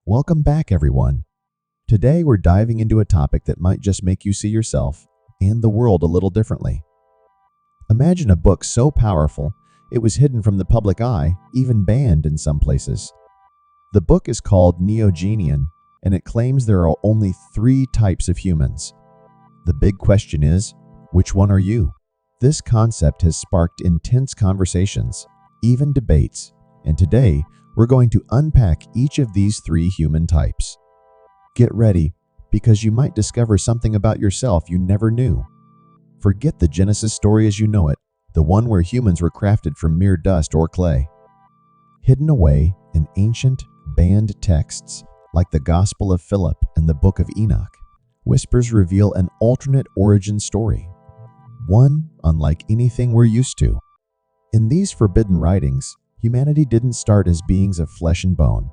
Welcome back, everyone. Today we're diving into a topic that might just make you see yourself and the world a little differently. Imagine a book so powerful it was hidden from the public eye, even banned in some places. The book is called Neogenian, and it claims there are only 3 types of humans. The big question is, which one are you? This concept has sparked intense conversations, even debates, and today we're going to unpack each of these 3 human types. Get ready, because you might discover something about yourself you never knew. Forget the Genesis story as you know it, the one where humans were crafted from mere dust or clay. Hidden away in ancient, banned texts like the Gospel of Philip and the Book of Enoch, whispers reveal an alternate origin story, one unlike anything we're used to. In these forbidden writings, humanity didn't start as beings of flesh and bone.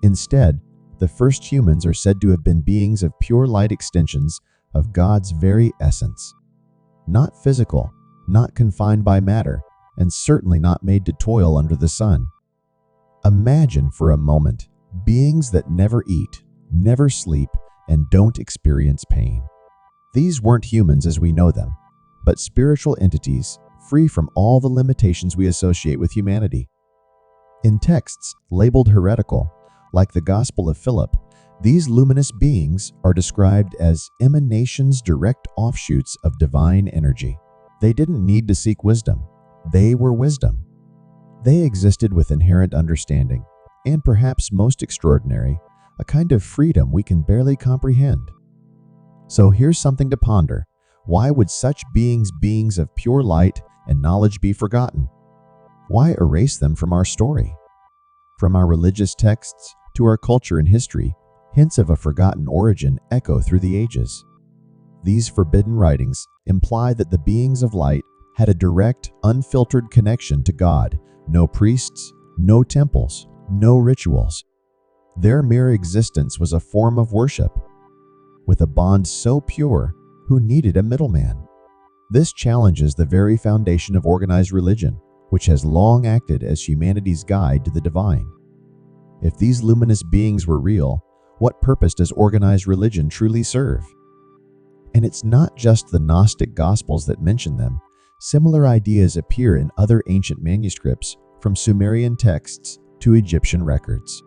Instead, the first humans are said to have been beings of pure light extensions of God's very essence. Not physical, not confined by matter, and certainly not made to toil under the sun. Imagine for a moment beings that never eat, never sleep, and don't experience pain. These weren't humans as we know them, but spiritual entities free from all the limitations we associate with humanity. In texts labeled heretical, like the Gospel of Philip, these luminous beings are described as emanations, direct offshoots of divine energy. They didn't need to seek wisdom. They were wisdom. They existed with inherent understanding, and perhaps most extraordinary, a kind of freedom we can barely comprehend. So here's something to ponder. Why would such beings of pure light and knowledge be forgotten? Why erase them from our story? From our religious texts to our culture and history, hints of a forgotten origin echo through the ages. These forbidden writings imply that the beings of light had a direct, unfiltered connection to God. No priests, no temples, no rituals. Their mere existence was a form of worship. With a bond so pure, who needed a middleman? This challenges the very foundation of organized religion, which has long acted as humanity's guide to the divine. If these luminous beings were real, what purpose does organized religion truly serve? And it's not just the Gnostic Gospels that mention them. Similar ideas appear in other ancient manuscripts, from Sumerian texts to Egyptian records.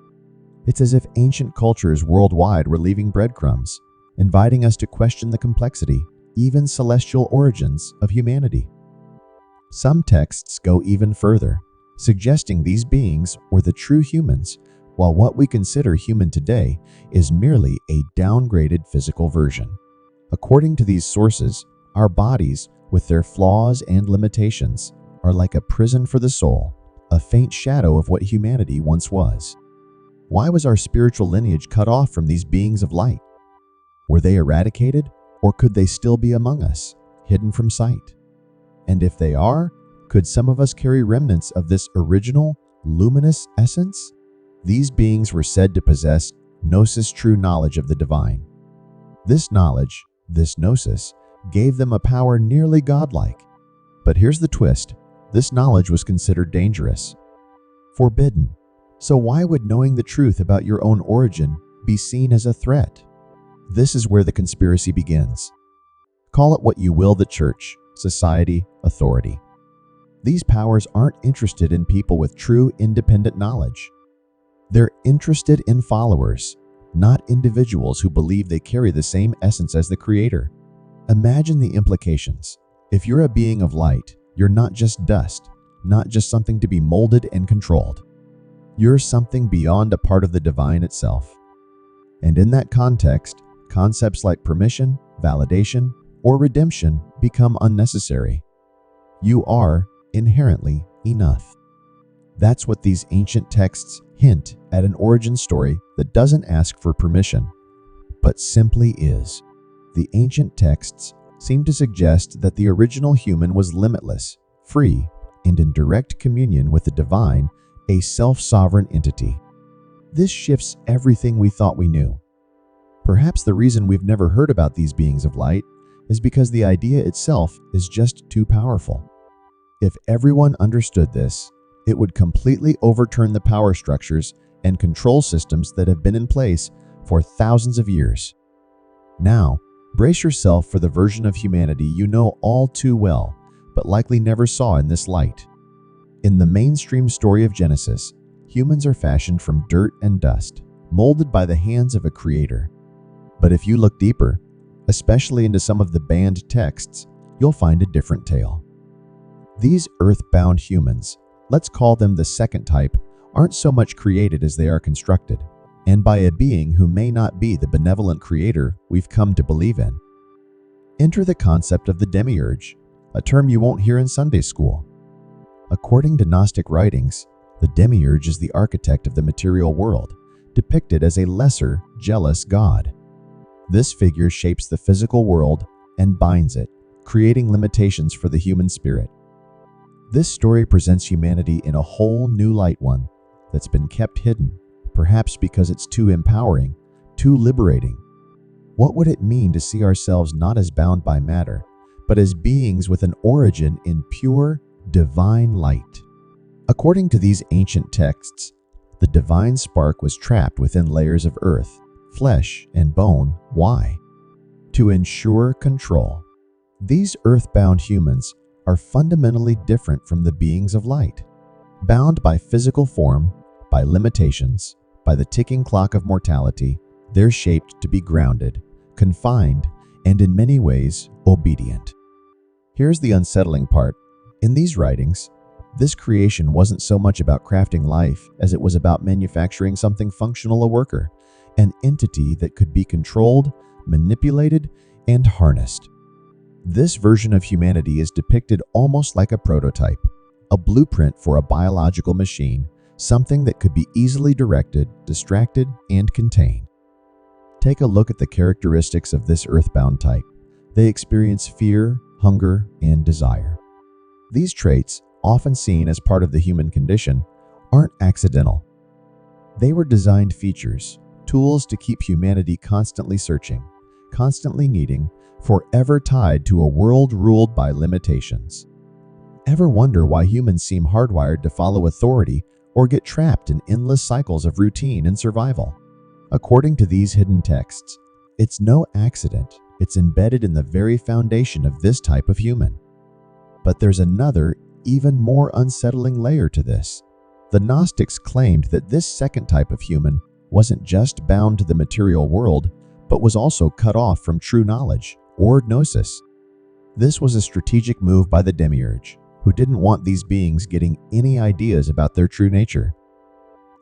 It's as if ancient cultures worldwide were leaving breadcrumbs, inviting us to question the complexity, even celestial origins of humanity. Some texts go even further, suggesting these beings were the true humans, while what we consider human today is merely a downgraded physical version. According to these sources, our bodies, with their flaws and limitations, are like a prison for the soul, a faint shadow of what humanity once was. Why was our spiritual lineage cut off from these beings of light? Were they eradicated, or could they still be among us, hidden from sight? And if they are, could some of us carry remnants of this original, luminous essence? These beings were said to possess gnosis, true knowledge of the divine. This knowledge, this gnosis, gave them a power nearly godlike. But here's the twist. This knowledge was considered dangerous, forbidden. So why would knowing the truth about your own origin be seen as a threat? This is where the conspiracy begins. Call it what you will: the church, society, authority. These powers aren't interested in people with true independent knowledge. They're interested in followers, not individuals who believe they carry the same essence as the Creator. Imagine the implications. If you're a being of light, you're not just dust, not just something to be molded and controlled. You're something beyond, a part of the divine itself. And in that context, concepts like permission, validation, or redemption become unnecessary. You are inherently enough. That's what these ancient texts hint at: an origin story that doesn't ask for permission, but simply is. The ancient texts seem to suggest that the original human was limitless, free, and in direct communion with the divine, a self-sovereign entity. This shifts everything we thought we knew. Perhaps the reason we've never heard about these beings of light is because the idea itself is just too powerful. If everyone understood this, it would completely overturn the power structures and control systems that have been in place for thousands of years. Now, brace yourself for the version of humanity you know all too well, but likely never saw in this light. In the mainstream story of Genesis, humans are fashioned from dirt and dust, molded by the hands of a creator. But if you look deeper, especially into some of the banned texts, you'll find a different tale. These earth-bound humans, let's call them the second type, aren't so much created as they are constructed, and by a being who may not be the benevolent creator we've come to believe in. Enter the concept of the demiurge, a term you won't hear in Sunday school. According to Gnostic writings, the demiurge is the architect of the material world, depicted as a lesser, jealous god. This figure shapes the physical world and binds it, creating limitations for the human spirit. This story presents humanity in a whole new light, one that's been kept hidden, perhaps because it's too empowering, too liberating. What would it mean to see ourselves not as bound by matter, but as beings with an origin in pure, divine light? According to these ancient texts, the divine spark was trapped within layers of earth, flesh, and bone. Why? To ensure control. These earthbound humans are fundamentally different from the beings of light. Bound by physical form, by limitations, by the ticking clock of mortality, they're shaped to be grounded, confined, and in many ways, obedient. Here's the unsettling part. In these writings, this creation wasn't so much about crafting life as it was about manufacturing something functional, a worker, an entity that could be controlled, manipulated, and harnessed. This version of humanity is depicted almost like a prototype, a blueprint for a biological machine, something that could be easily directed, distracted, and contained. Take a look at the characteristics of this earthbound type. They experience fear, hunger, and desire. These traits, often seen as part of the human condition, aren't accidental. They were designed features, tools to keep humanity constantly searching, constantly needing, forever tied to a world ruled by limitations. Ever wonder why humans seem hardwired to follow authority or get trapped in endless cycles of routine and survival? According to these hidden texts, it's no accident. It's embedded in the very foundation of this type of human. But there's another, even more unsettling layer to this. The Gnostics claimed that this second type of human wasn't just bound to the material world, but was also cut off from true knowledge, or gnosis. This was a strategic move by the demiurge, who didn't want these beings getting any ideas about their true nature.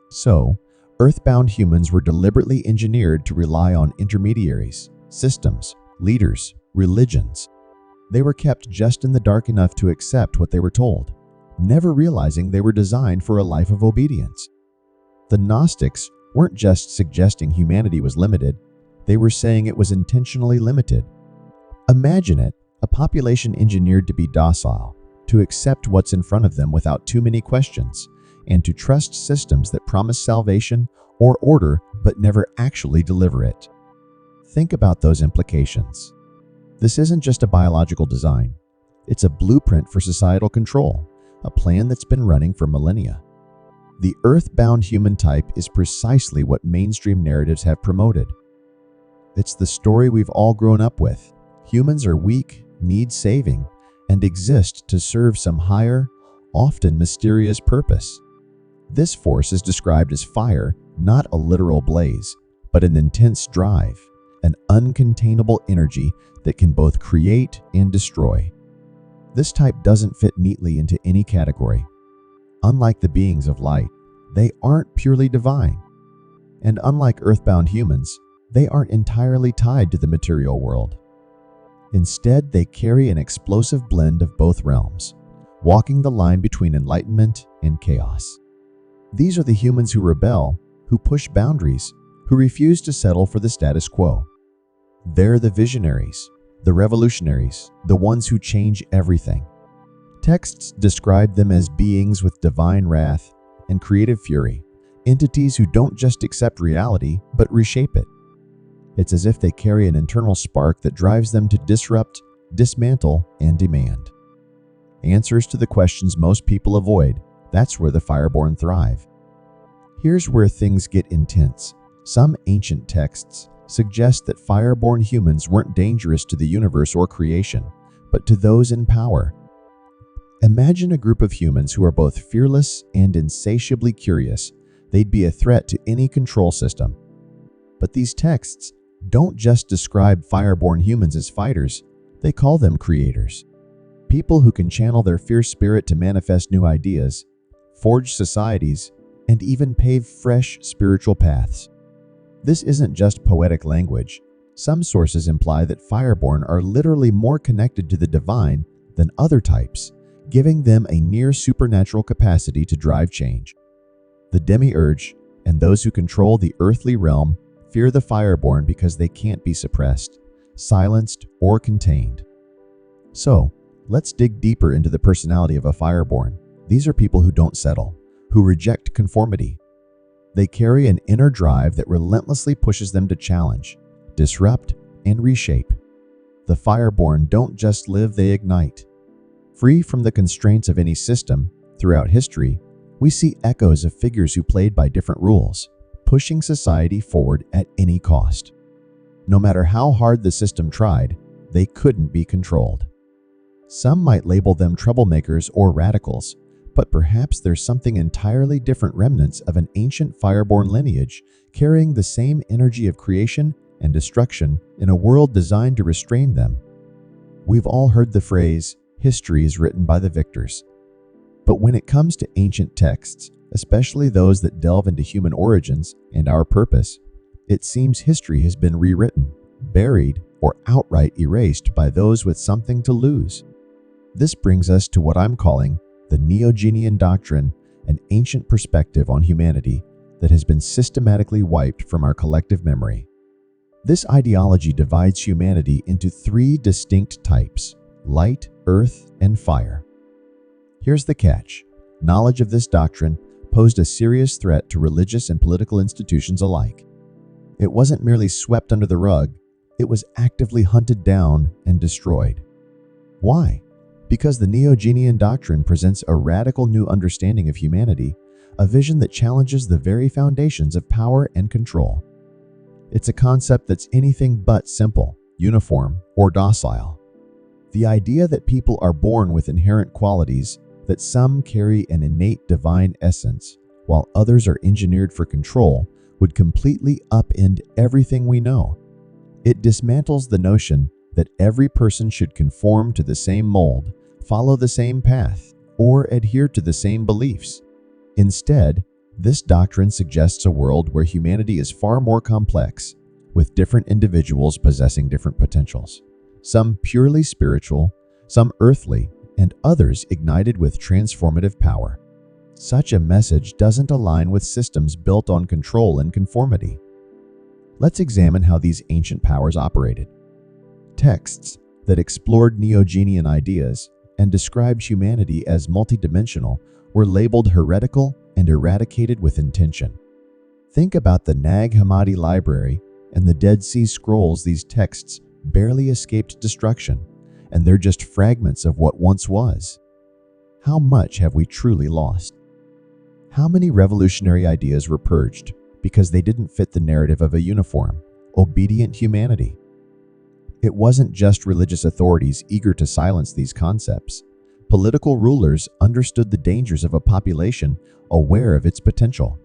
So, earthbound humans were deliberately engineered to rely on intermediaries, systems, leaders, religions. They were kept just in the dark enough to accept what they were told, never realizing they were designed for a life of obedience. The Gnostics weren't just suggesting humanity was limited, they were saying it was intentionally limited. Imagine it, a population engineered to be docile, to accept what's in front of them without too many questions, and to trust systems that promise salvation or order but never actually deliver it. Think about those implications. This isn't just a biological design. It's a blueprint for societal control, a plan that's been running for millennia. The earthbound human type is precisely what mainstream narratives have promoted. It's the story we've all grown up with. Humans are weak, need saving, and exist to serve some higher, often mysterious purpose. This force is described as fire, not a literal blaze, but an intense drive, an uncontainable energy that can both create and destroy. This type doesn't fit neatly into any category. Unlike the beings of light, they aren't purely divine. And unlike earthbound humans, they aren't entirely tied to the material world. Instead, they carry an explosive blend of both realms, walking the line between enlightenment and chaos. These are the humans who rebel, who push boundaries, who refuse to settle for the status quo. They're the visionaries, the revolutionaries, the ones who change everything. Texts describe them as beings with divine wrath and creative fury, entities who don't just accept reality, but reshape it. It's as if they carry an internal spark that drives them to disrupt, dismantle, and demand. Answers to the questions most people avoid, that's where the fireborn thrive. Here's where things get intense. Some ancient texts suggest that fireborn humans weren't dangerous to the universe or creation, but to those in power. Imagine a group of humans who are both fearless and insatiably curious. They'd be a threat to any control system. But these texts don't just describe fireborn humans as fighters, they call them creators. People who can channel their fierce spirit to manifest new ideas, forge societies, and even pave fresh spiritual paths. This isn't just poetic language. Some sources imply that fireborn are literally more connected to the divine than other types, giving them a near supernatural capacity to drive change. The demiurge and those who control the earthly realm fear the fireborn because they can't be suppressed, silenced, or contained. So, let's dig deeper into the personality of a fireborn. These are people who don't settle, who reject conformity. They carry an inner drive that relentlessly pushes them to challenge, disrupt, and reshape. The fireborn don't just live, they ignite. Free from the constraints of any system, throughout history, we see echoes of figures who played by different rules, pushing society forward at any cost. No matter how hard the system tried, they couldn't be controlled. Some might label them troublemakers or radicals, but perhaps there's something entirely different, remnants of an ancient fireborn lineage carrying the same energy of creation and destruction in a world designed to restrain them. We've all heard the phrase, "History is written by the victors." But when it comes to ancient texts, especially those that delve into human origins and our purpose, it seems history has been rewritten, buried, or outright erased by those with something to lose. This brings us to what I'm calling the Neogenian doctrine, an ancient perspective on humanity that has been systematically wiped from our collective memory. This ideology divides humanity into three distinct types: light, earth, and fire. Here's the catch. Knowledge of this doctrine posed a serious threat to religious and political institutions alike. It wasn't merely swept under the rug, it was actively hunted down and destroyed. Why? Because the Neogenian doctrine presents a radical new understanding of humanity, a vision that challenges the very foundations of power and control. It's a concept that's anything but simple, uniform, or docile. The idea that people are born with inherent qualities, that some carry an innate divine essence, while others are engineered for control, would completely upend everything we know. It dismantles the notion that every person should conform to the same mold, follow the same path, or adhere to the same beliefs. Instead, this doctrine suggests a world where humanity is far more complex, with different individuals possessing different potentials, some purely spiritual, some earthly, and others ignited with transformative power. Such a message doesn't align with systems built on control and conformity. Let's examine how these ancient powers operated. Texts that explored Neogenian ideas and described humanity as multidimensional were labeled heretical and eradicated with intention. Think about the Nag Hammadi Library and the Dead Sea Scrolls. These texts barely escaped destruction, and they're just fragments of what once was. How much have we truly lost? How many revolutionary ideas were purged because they didn't fit the narrative of a uniform, obedient humanity? It wasn't just religious authorities eager to silence these concepts. Political rulers understood the dangers of a population aware of its potential.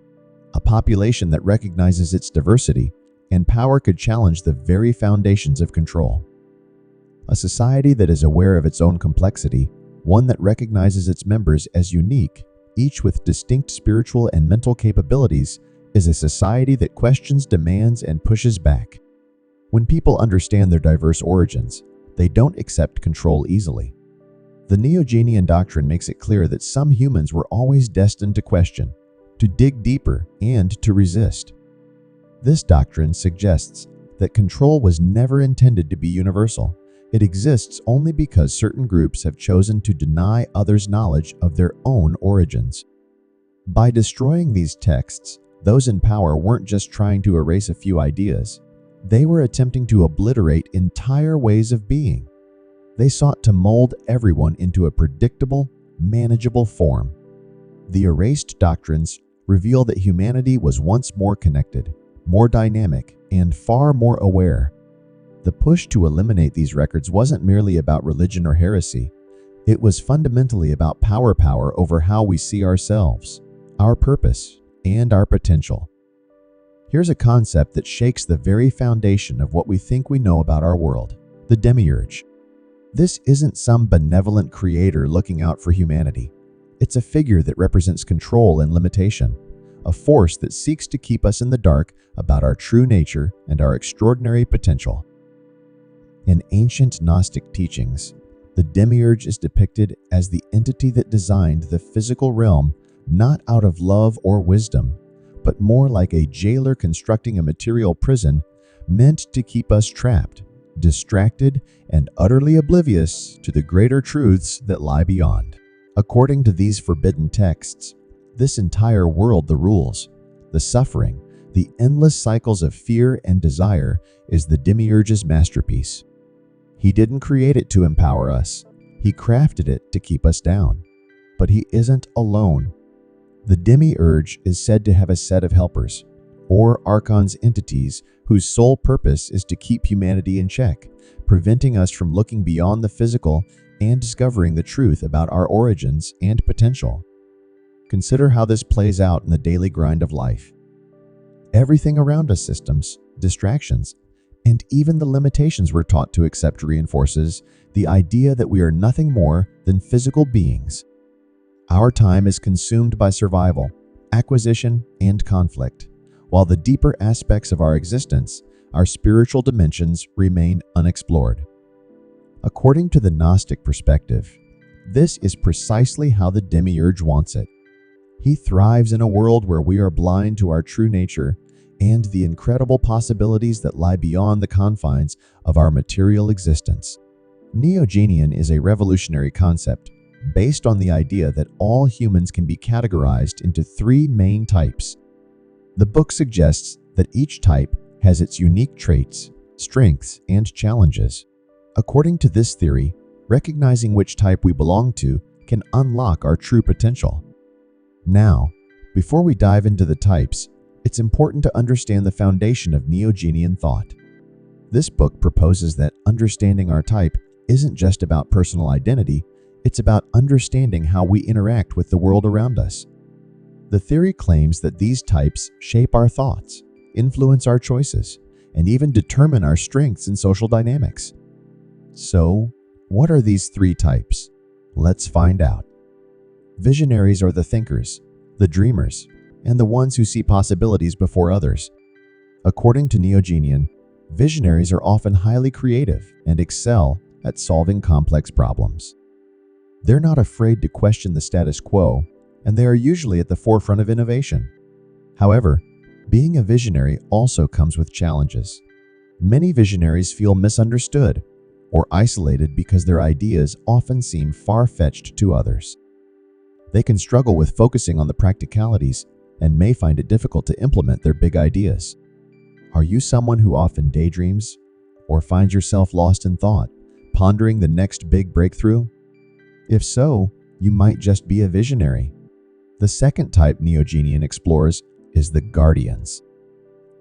A population that recognizes its diversity and power could challenge the very foundations of control. A society that is aware of its own complexity, one that recognizes its members as unique, each with distinct spiritual and mental capabilities, is a society that questions, demands, and pushes back. When people understand their diverse origins, they don't accept control easily. The Neogenian doctrine makes it clear that some humans were always destined to question, to dig deeper, and to resist. This doctrine suggests that control was never intended to be universal. It exists only because certain groups have chosen to deny others knowledge of their own origins. By destroying these texts, those in power weren't just trying to erase a few ideas. They were attempting to obliterate entire ways of being. They sought to mold everyone into a predictable, manageable form. The erased doctrines reveal that humanity was once more connected, more dynamic, and far more aware. The push to eliminate these records wasn't merely about religion or heresy. It was fundamentally about power over how we see ourselves, our purpose, and our potential. Here's a concept that shakes the very foundation of what we think we know about our world: the demiurge. This isn't some benevolent creator looking out for humanity. It's a figure that represents control and limitation, a force that seeks to keep us in the dark about our true nature and our extraordinary potential. In ancient Gnostic teachings, the demiurge is depicted as the entity that designed the physical realm not out of love or wisdom, but more like a jailer constructing a material prison meant to keep us trapped, distracted, and utterly oblivious to the greater truths that lie beyond. According to these forbidden texts, this entire world, the rules, the suffering, the endless cycles of fear and desire, is the demiurge's masterpiece. He didn't create it to empower us. He crafted it to keep us down. But he isn't alone. The demiurge is said to have a set of helpers, or archons, entities whose sole purpose is to keep humanity in check, preventing us from looking beyond the physical and discovering the truth about our origins and potential. Consider how this plays out in the daily grind of life. Everything around us, systems, distractions, and even the limitations we're taught to accept, reinforces the idea that we are nothing more than physical beings. Our time is consumed by survival, acquisition, and conflict, while the deeper aspects of our existence, our spiritual dimensions, remain unexplored. According to the Gnostic perspective, this is precisely how the demiurge wants it. He thrives in a world where we are blind to our true nature and the incredible possibilities that lie beyond the confines of our material existence. Neogenian is a revolutionary concept based on the idea that all humans can be categorized into three main types. The book suggests that each type has its unique traits, strengths, and challenges. According to this theory, recognizing which type we belong to can unlock our true potential. Now, before we dive into the types, it's important to understand the foundation of Neogenian thought. This book proposes that understanding our type isn't just about personal identity, it's about understanding how we interact with the world around us. The theory claims that these types shape our thoughts, influence our choices, and even determine our strengths in social dynamics. So, what are these three types? Let's find out. Visionaries are the thinkers, the dreamers, and the ones who see possibilities before others. According to Neogenian, visionaries are often highly creative and excel at solving complex problems. They're not afraid to question the status quo, and they are usually at the forefront of innovation. However, being a visionary also comes with challenges. Many visionaries feel misunderstood or isolated because their ideas often seem far-fetched to others. They can struggle with focusing on the practicalities and may find it difficult to implement their big ideas. Are you someone who often daydreams or finds yourself lost in thought, pondering the next big breakthrough? If so, you might just be a visionary. The second type Neogenian explores is the guardians.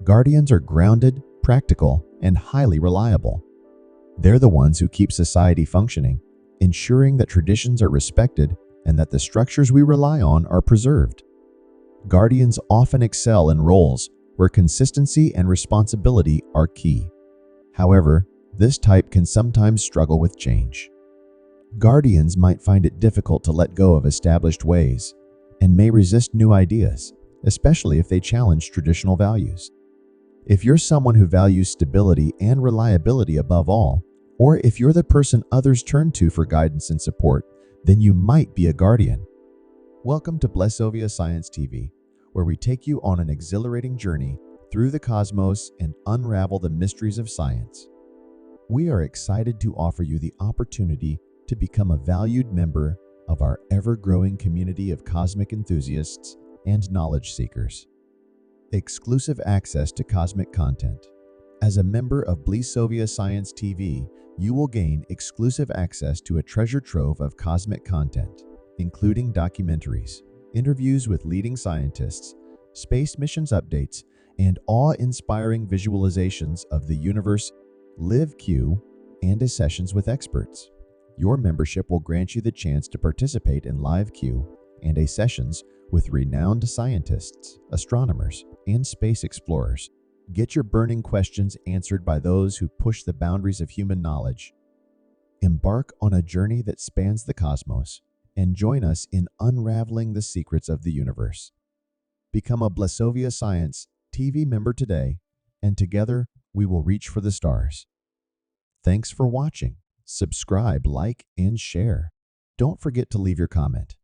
Guardians are grounded, practical, and highly reliable. They're the ones who keep society functioning, ensuring that traditions are respected and that the structures we rely on are preserved. Guardians often excel in roles where consistency and responsibility are key. However, this type can sometimes struggle with change. Guardians might find it difficult to let go of established ways and may resist new ideas, especially if they challenge traditional values. If you're someone who values stability and reliability above all, or if you're the person others turn to for guidance and support, then you might be a guardian. Welcome to Blessovia Science TV, where we take you on an exhilarating journey through the cosmos and unravel the mysteries of science. We are excited to offer you the opportunity to become a valued member of our ever-growing community of cosmic enthusiasts and knowledge seekers. Exclusive access to cosmic content. As a member of Blessovia Science TV, you will gain exclusive access to a treasure trove of cosmic content, including documentaries, interviews with leading scientists, space missions updates, and awe-inspiring visualizations of the universe, live Q, and as sessions with experts. Your membership will grant you the chance to participate in live Q and A sessions with renowned scientists, astronomers, and space explorers. Get your burning questions answered by those who push the boundaries of human knowledge. Embark on a journey that spans the cosmos and join us in unraveling the secrets of the universe. Become a Blesovia Science TV member today, and together we will reach for the stars. Thanks for watching. Subscribe, like, and share. Don't forget to leave your comment.